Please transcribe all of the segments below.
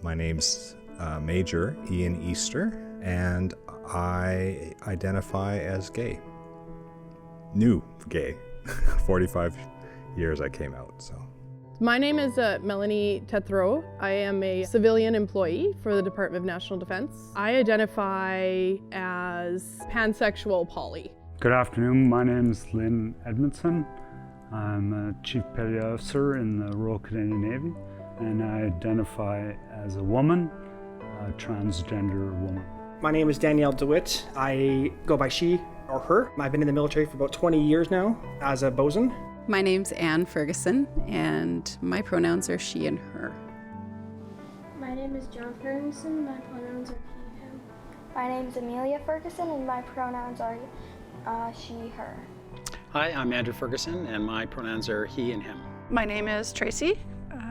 My name's Major Ian Easter, and I identify as gay. New gay. 45 years I came out, so. My name is Melanie Tethreau. I am a civilian employee for the Department of National Defense. I identify as pansexual poly. Good afternoon, my name is Lynn Edmondson. I'm a Chief Petty Officer in the Royal Canadian Navy, and I identify as a woman, a transgender woman. My name is Danielle DeWitt. I go by she or her. I've been in the military for about 20 years now as a bosun. My name's Anne Ferguson, and my pronouns are she and her. My name is John Ferguson. My pronouns are he, him. My name is Amelia Ferguson, and my pronouns are she, her. Hi, I'm Andrew Ferguson, and my pronouns are he and him. My name is Tracy.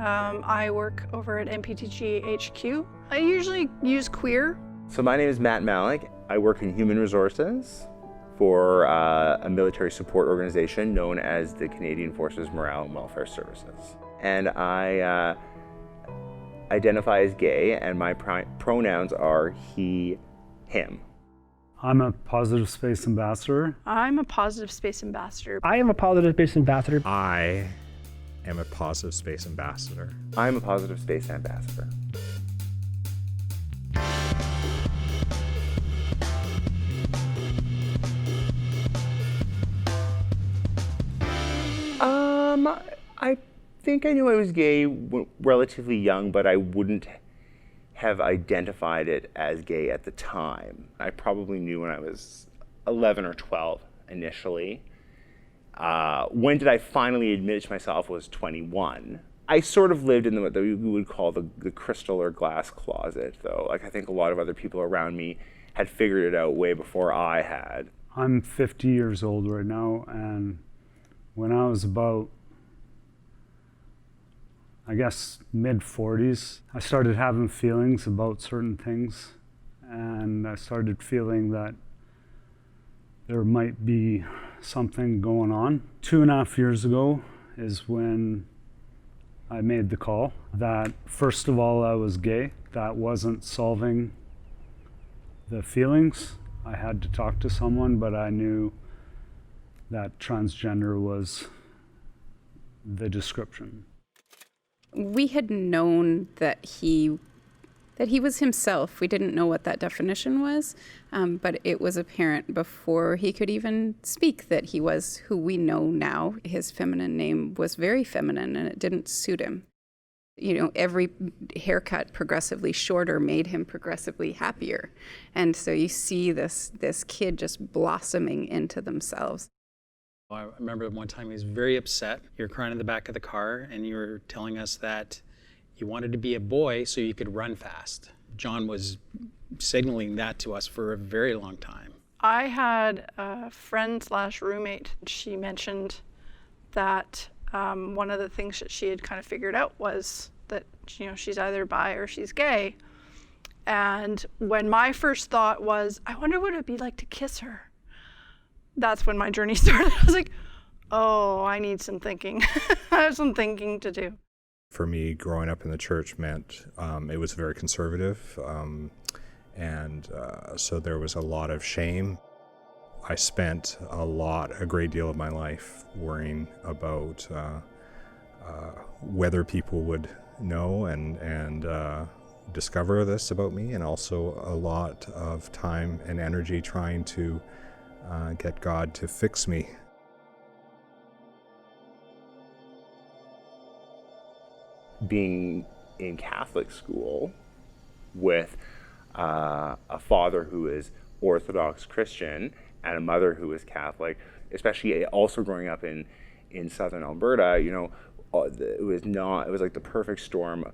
I work over at MPTG HQ. I usually use queer. So my name is Matt Malik. I work in human resources for a military support organization known as the Canadian Forces Morale and Welfare Services. And I identify as gay, and my pronouns are he, him. I'm a Positive Space Ambassador. I'm a Positive Space Ambassador. I am a Positive Space Ambassador. I am a Positive Space Ambassador. I'm a Positive Space Ambassador. I think I knew I was gay relatively young, but I wouldn't have identified it as gay at the time. I probably knew when I was 11 or 12 initially. When did I finally admit it to myself was 21. I sort of lived in what we would call the crystal or glass closet, though. Like, I think a lot of other people around me had figured it out way before I had. I'm 50 years old right now, and when I was about, I guess, mid-40s, I started having feelings about certain things, and I started feeling that there might be something going on. 2.5 years ago is when I made the call that, first of all, I was gay. That wasn't solving the feelings. I had to talk to someone, but I knew that transgender was the description. We had known that he was himself. We didn't know what that definition was, but it was apparent before he could even speak that he was who we know now. His feminine name was very feminine, and it didn't suit him. You know, every haircut progressively shorter made him progressively happier. And so you see this kid just blossoming into themselves. I remember one time he was very upset. You were crying in the back of the car, and you were telling us that you wanted to be a boy so you could run fast. John was signaling that to us for a very long time. I had a friend/roommate. She mentioned that one of the things that she had kind of figured out was that, you know, she's either bi or she's gay. And when my first thought was, I wonder what it would be like to kiss her, that's when my journey started. I was like, oh, I need some thinking. I have some thinking to do. For me, growing up in the church meant it was very conservative, so there was a lot of shame. I spent a great deal of my life worrying about whether people would know and discover this about me, and also a lot of time and energy trying to get God to fix me. Being in Catholic school with a father who is Orthodox Christian and a mother who is Catholic, especially also growing up in southern Alberta, you know, it was like the perfect storm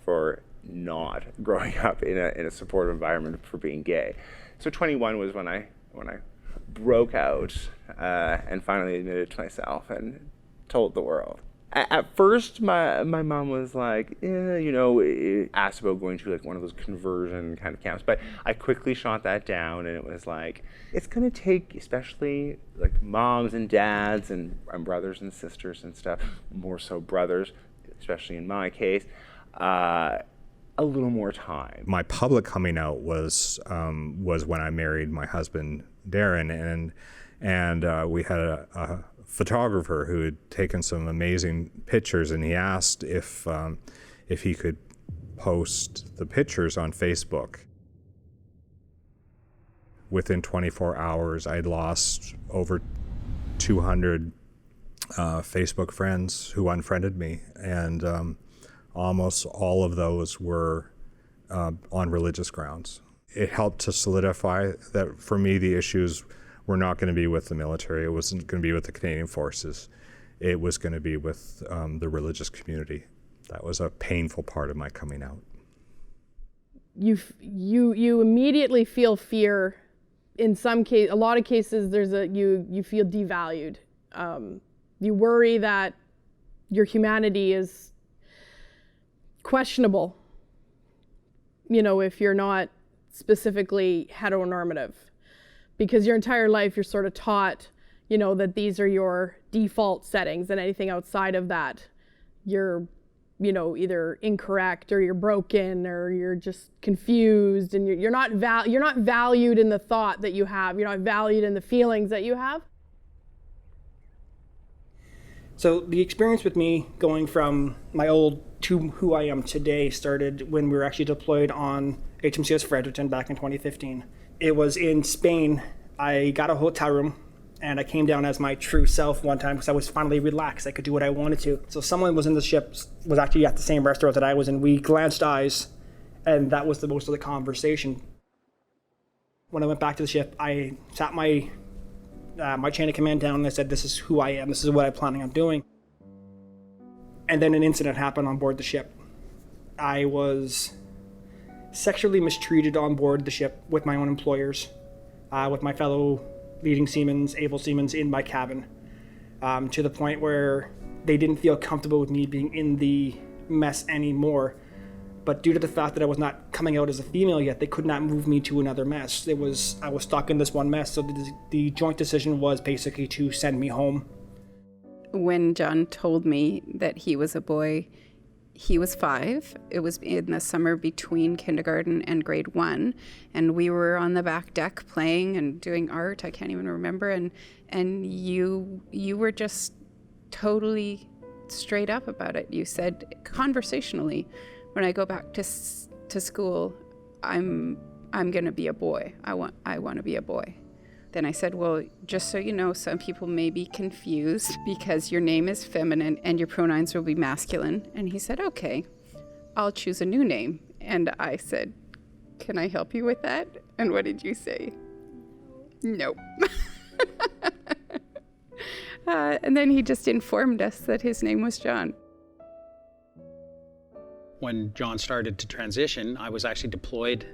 for not growing up in a supportive environment for being gay. So 21 was when I broke out and finally admitted to myself and told the world. At first, my mom was like, you know, asked about going to like one of those conversion kind of camps, but I quickly shot that down, and it was like, it's gonna take, especially like moms and dads and brothers and sisters and stuff, more so brothers, especially in my case, a little more time. My public coming out was when I married my husband Darren, and we had a photographer who had taken some amazing pictures, and he asked if he could post the pictures on Facebook. Within 24 hours, I'd lost over 200 Facebook friends who unfriended me, and almost all of those were on religious grounds. It helped to solidify that for me the issues were not going to be with the military, it wasn't going to be with the Canadian Forces, it was going to be with the religious community. That was a painful part of my coming out. You immediately feel fear. In some case, a lot of cases, you feel devalued. You worry that your humanity is questionable, if you're not specifically heteronormative, because your entire life you're sort of taught, that these are your default settings, and anything outside of that, you're, either incorrect or you're broken or you're just confused, and you're not valued in the thought that you have. You're not valued in the feelings that you have. So the experience with me going from my old to who I am today started when we were actually deployed on HMCS Fredericton back in 2015. It was in Spain. I got a hotel room and I came down as my true self one time because I was finally relaxed. I could do what I wanted to. So someone was in the ship, was actually at the same restaurant that I was in. We glanced eyes, and that was the most of the conversation. When I went back to the ship, I sat my chain of command down and I said, this is who I am, this is what I'm planning on doing. And then an incident happened on board the ship. I was sexually mistreated on board the ship with my own employers, with my fellow leading seamen, able seamen in my cabin, to the point where they didn't feel comfortable with me being in the mess anymore. But due to the fact that I was not coming out as a female yet, they could not move me to another mess. I was stuck in this one mess, so the joint decision was basically to send me home. When John told me that he was a boy, he was 5. It was in the summer between kindergarten and grade 1, and we were on the back deck playing and doing art. I can't even remember, and you were just totally straight up about it. You said conversationally, when I go back to school, I'm going to be a boy. I want to be a boy. Then I said, well, just so you know, some people may be confused because your name is feminine and your pronouns will be masculine. And he said, okay, I'll choose a new name. And I said, can I help you with that? And what did you say? No. And then he just informed us that his name was John. When John started to transition, I was actually deployed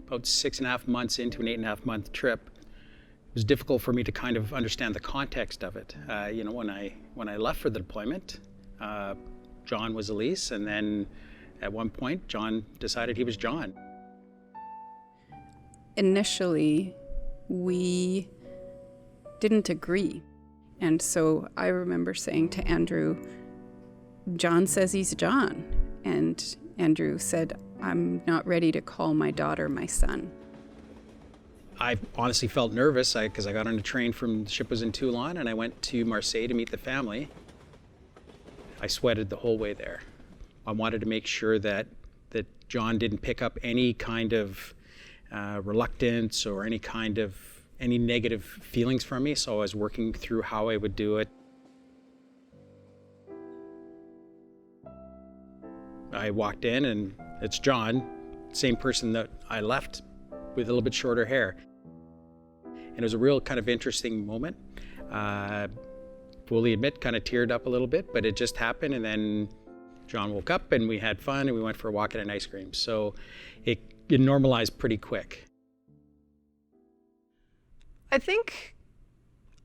about 6.5 months into an 8.5-month trip. It was difficult for me to kind of understand the context of it. When I left for the deployment, John was Elise, and then at one point, John decided he was John. Initially, we didn't agree. And so I remember saying to Andrew, John says he's John. And Andrew said, I'm not ready to call my daughter my son. I honestly felt nervous because I got on a train from the ship was in Toulon and I went to Marseille to meet the family. I sweated the whole way there. I wanted to make sure that John didn't pick up any kind of reluctance or any negative feelings from me, so I was working through how I would do it. I walked in and it's John, same person that I left with a little bit shorter hair. And it was a real kind of interesting moment. Fully admit, kind of teared up a little bit, but it just happened. And then John woke up and we had fun and we went for a walk and an ice cream. So it normalized pretty quick. I think,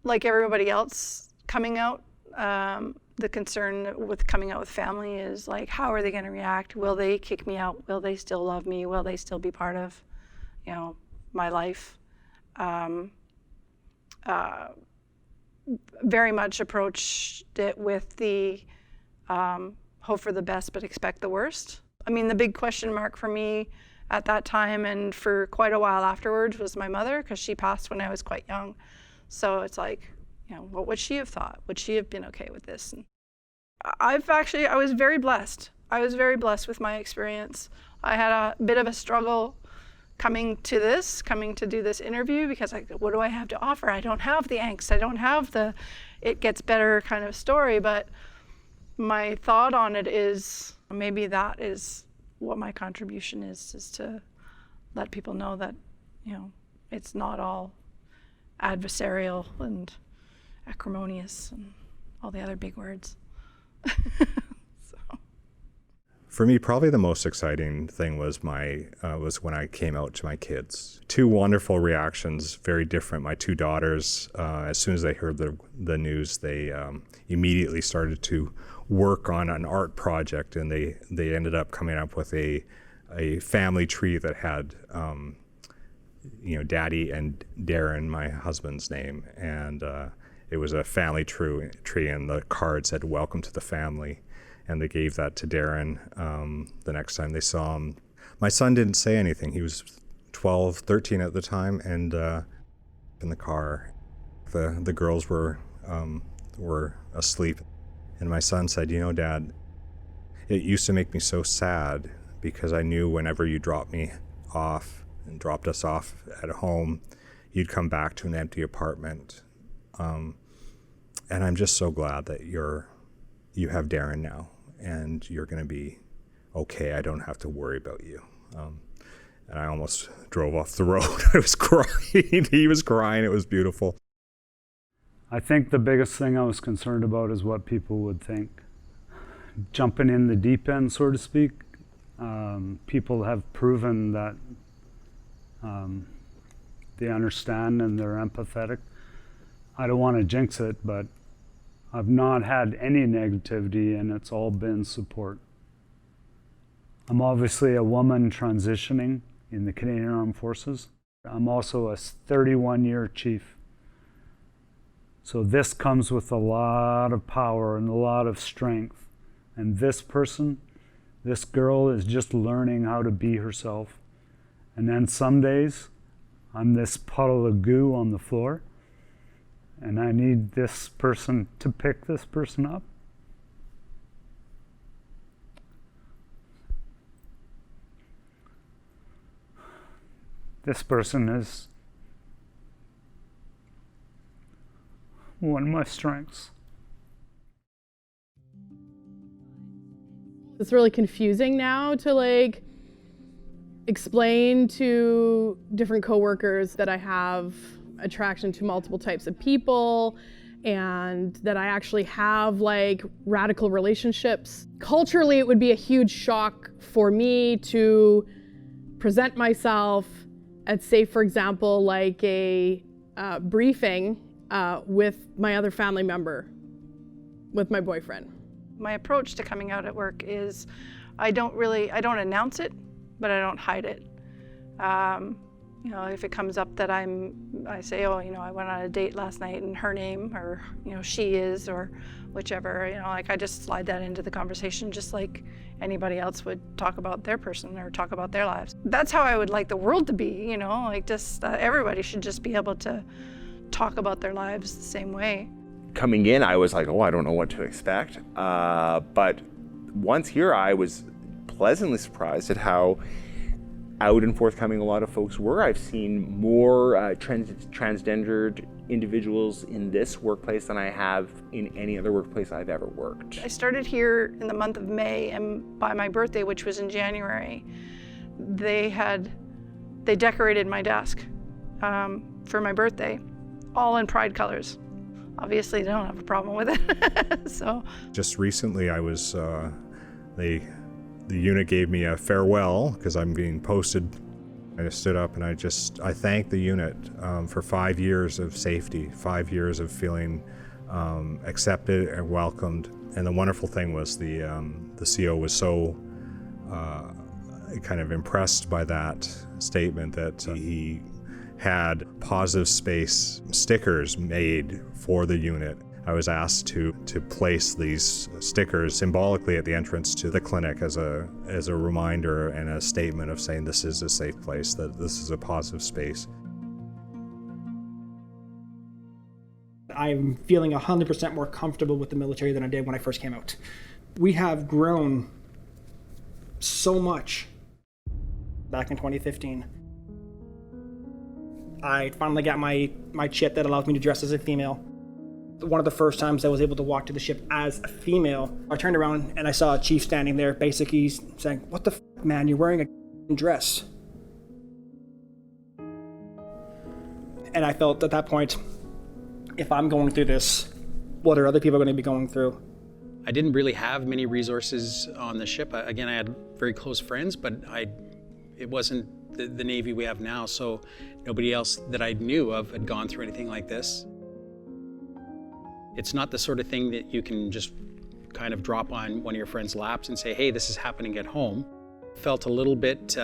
like everybody else coming out, the concern with coming out with family is like, how are they going to react? Will they kick me out? Will they still love me? Will they still be part of, my life? Very much approached it with the hope for the best but expect the worst. I mean, the big question mark for me at that time and for quite a while afterwards was my mother, because she passed when I was quite young. So it's like, you know, what would she have thought? Would she have been okay with this? And I was very blessed. I was very blessed with my experience. I had a bit of a struggle coming to do this interview, because what do I have to offer? I don't have the angst. I don't have the it gets better kind of story. But my thought on it is maybe that is what my contribution is to let people know that, you know, it's not all adversarial and acrimonious and all the other big words. For me, probably the most exciting thing was was when I came out to my kids. Two wonderful reactions, very different. My two daughters, as soon as they heard the news, they immediately started to work on an art project, and they ended up coming up with a family tree that had Daddy and Darren, my husband's name, and it was a family tree, and the card said "Welcome to the family." And they gave that to Darren the next time they saw him. My son didn't say anything. He was 12, 13 at the time, and in the car, the girls were asleep. And my son said, "You know, Dad, it used to make me so sad, because I knew whenever you dropped me off and dropped us off at home, you'd come back to an empty apartment. And I'm just so glad that you have Darren now, and you're going to be okay. I don't have to worry about you." And I almost drove off the road. I was crying. He was crying. It was beautiful. I think the biggest thing I was concerned about is what people would think. Jumping in the deep end, so to speak, people have proven that they understand and they're empathetic. I don't want to jinx it, but I've not had any negativity, and it's all been support. I'm obviously a woman transitioning in the Canadian Armed Forces. I'm also a 31-year chief. So this comes with a lot of power and a lot of strength. And this girl is just learning how to be herself. And then some days, I'm this puddle of goo on the floor, and I need this person to pick this person up. This person is one of my strengths. It's really confusing now to explain to different coworkers that I have attraction to multiple types of people, and that I actually have radical relationships. Culturally, it would be a huge shock for me to present myself at, say, for example, a briefing with my other family member, with my boyfriend. My approach to coming out at work is I don't announce it, but I don't hide it. If it comes up that I say, oh, I went on a date last night and her name, or, she is, or whichever, I just slide that into the conversation just like anybody else would talk about their person or talk about their lives. That's how I would like the world to be, everybody should just be able to talk about their lives the same way. Coming in, I was like, oh, I don't know what to expect. But once here, I was pleasantly surprised at how out and forthcoming a lot of folks were. I've seen more transgendered individuals in this workplace than I have in any other workplace I've ever worked. I started here in the month of May, and by my birthday, which was in January, they decorated my desk for my birthday, all in pride colors. Obviously, they don't have a problem with it. So just recently, I was the unit gave me a farewell because I'm being posted. I just stood up and I thanked the unit for 5 years of safety, 5 years of feeling accepted and welcomed. And the wonderful thing was the CO was so kind of impressed by that statement that he had positive space stickers made for the unit I was asked to place these stickers symbolically at the entrance to the clinic as a reminder and a statement of saying this is a safe place, that this is a positive space. I'm feeling 100% more comfortable with the military than I did when I first came out. We have grown so much back in 2015. I finally got my chip that allows me to dress as a female. One of the first times I was able to walk to the ship as a female, I turned around and I saw a chief standing there basically saying, "What the f***, man, you're wearing a dress." And I felt at that point, if I'm going through this, what are other people going to be going through? I didn't really have many resources on the ship. Again, I had very close friends, but it wasn't the Navy we have now, so nobody else that I knew of had gone through anything like this. It's not the sort of thing that you can just kind of drop on one of your friends' laps and say, hey, this is happening at home. Felt a little bit,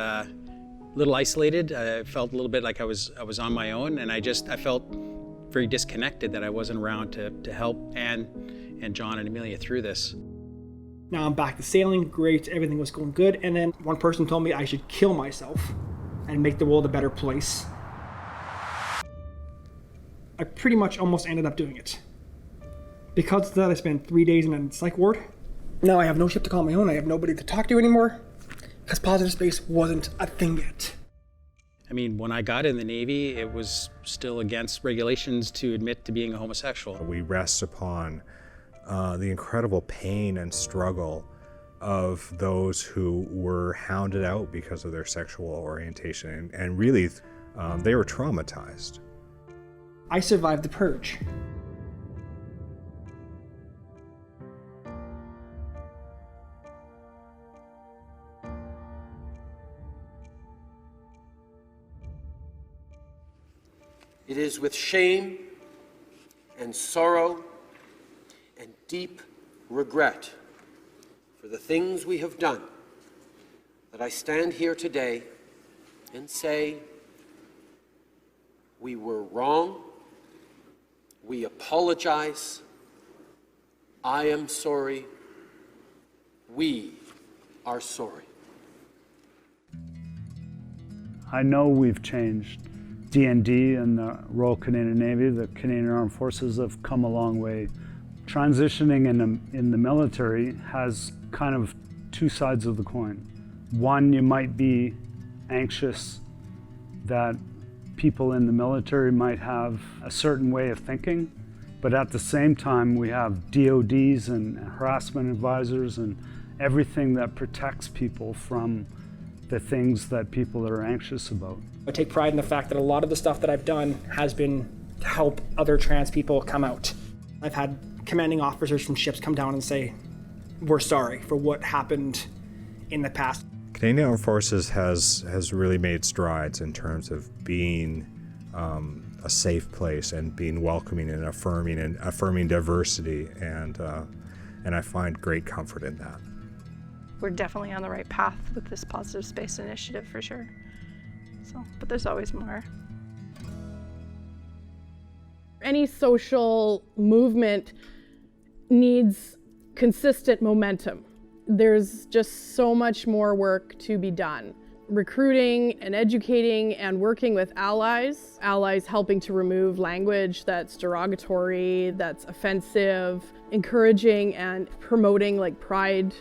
little isolated. I felt a little bit like I was on my own, and I felt very disconnected that I wasn't around to help Anne and John and Amelia through this. Now I'm back to sailing, great, everything was going good, and then one person told me I should kill myself and make the world a better place. I pretty much almost ended up doing it. Because of that, I spent 3 days in a psych ward. Now I have no ship to call my own, I have nobody to talk to anymore, because positive space wasn't a thing yet. I mean, when I got in the Navy, it was still against regulations to admit to being a homosexual. We rest upon the incredible pain and struggle of those who were hounded out because of their sexual orientation, and really, they were traumatized. I survived the purge. It is with shame and sorrow and deep regret for the things we have done that I stand here today and say, we were wrong, we apologize, I am sorry, we are sorry. I know we've changed. DND and the Royal Canadian Navy, the Canadian Armed Forces, have come a long way. Transitioning in the military has kind of two sides of the coin. One, you might be anxious that people in the military might have a certain way of thinking, but at the same time we have DODs and harassment advisors and everything that protects people from the things that people are anxious about. I take pride in the fact that a lot of the stuff that I've done has been to help other trans people come out. I've had commanding officers from ships come down and say, we're sorry for what happened in the past. Canadian Armed Forces has really made strides in terms of being a safe place and being welcoming and affirming diversity, and I find great comfort in that. We're definitely on the right path with this Positive Space Initiative for sure. So, but there's always more. Any social movement needs consistent momentum. There's just so much more work to be done. Recruiting and educating and working with allies helping to remove language that's derogatory, that's offensive, encouraging and promoting like Pride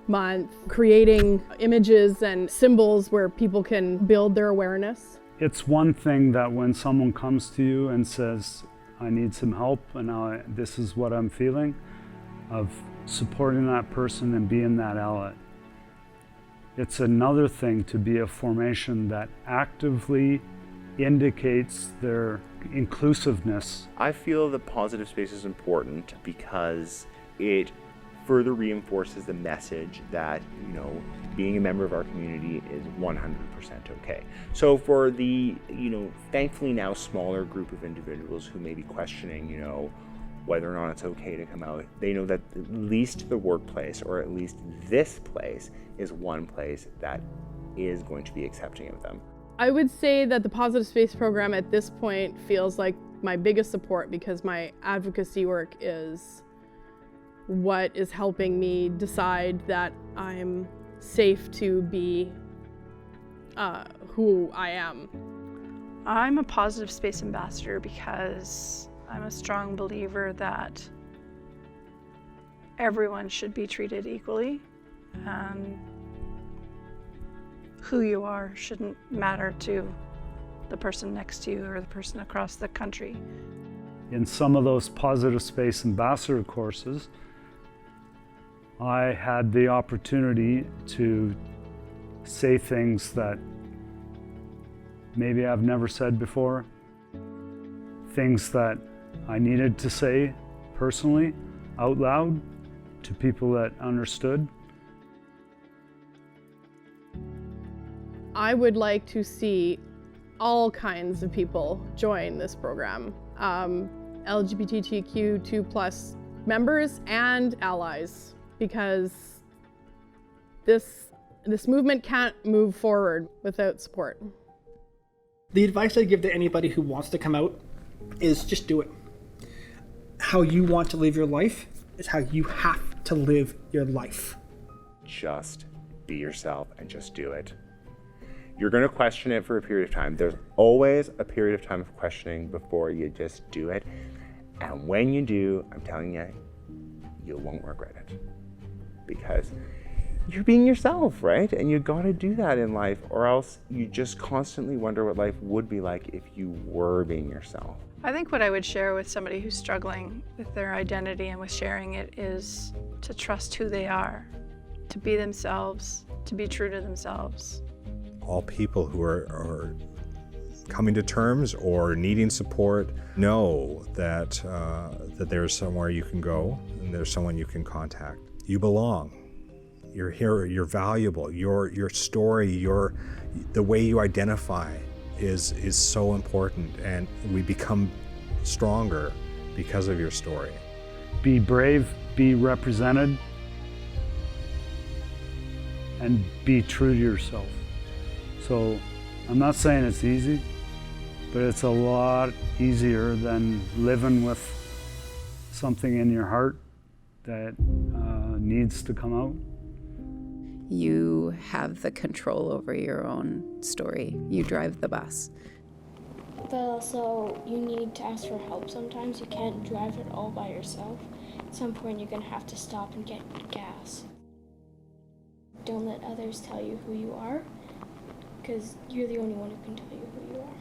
Month, creating images and symbols where people can build their awareness. It's one thing that when someone comes to you and says, I need some help and this is what I'm feeling, of supporting that person and being that ally. It's another thing to be a formation that actively indicates their inclusiveness. I feel that positive space is important because it further reinforces the message that, being a member of our community is 100% okay. So for the, thankfully now smaller group of individuals who may be questioning, whether or not it's okay to come out, they know that at least the workplace, or at least this place, is one place that is going to be accepting of them. I would say that the Positive Space program at this point feels like my biggest support, because my advocacy work is what is helping me decide that I'm safe to be who I am. I'm a positive space ambassador because I'm a strong believer that everyone should be treated equally, and who you are shouldn't matter to the person next to you or the person across the country. In some of those positive space ambassador courses, I had the opportunity to say things that maybe I've never said before, things that I needed to say personally, out loud, to people that understood. I would like to see all kinds of people join this program, LGBTQ2+ members and allies, because this movement can't move forward without support. The advice I give to anybody who wants to come out is just do it. How you want to live your life is how you have to live your life. Just be yourself and just do it. You're going to question it for a period of time. There's always a period of time of questioning before you just do it. And when you do, I'm telling you, you won't regret it. Because you're being yourself, right? And you got to do that in life, or else you just constantly wonder what life would be like if you were being yourself. I think what I would share with somebody who's struggling with their identity and with sharing it is to trust who they are, to be themselves, to be true to themselves. All people who are coming to terms or needing support know that that there's somewhere you can go and there's someone you can contact. You belong. You're here. You're valuable. Your story, the way you identify is so important, and we become stronger because of your story. Be brave, be represented, and be true to yourself. So I'm not saying it's easy, but it's a lot easier than living with something in your heart that needs to come out. You have the control over your own story. You drive the bus. But also, you need to ask for help sometimes. You can't drive it all by yourself. At some point, you're going to have to stop and get gas. Don't let others tell you who you are, because you're the only one who can tell you who you are.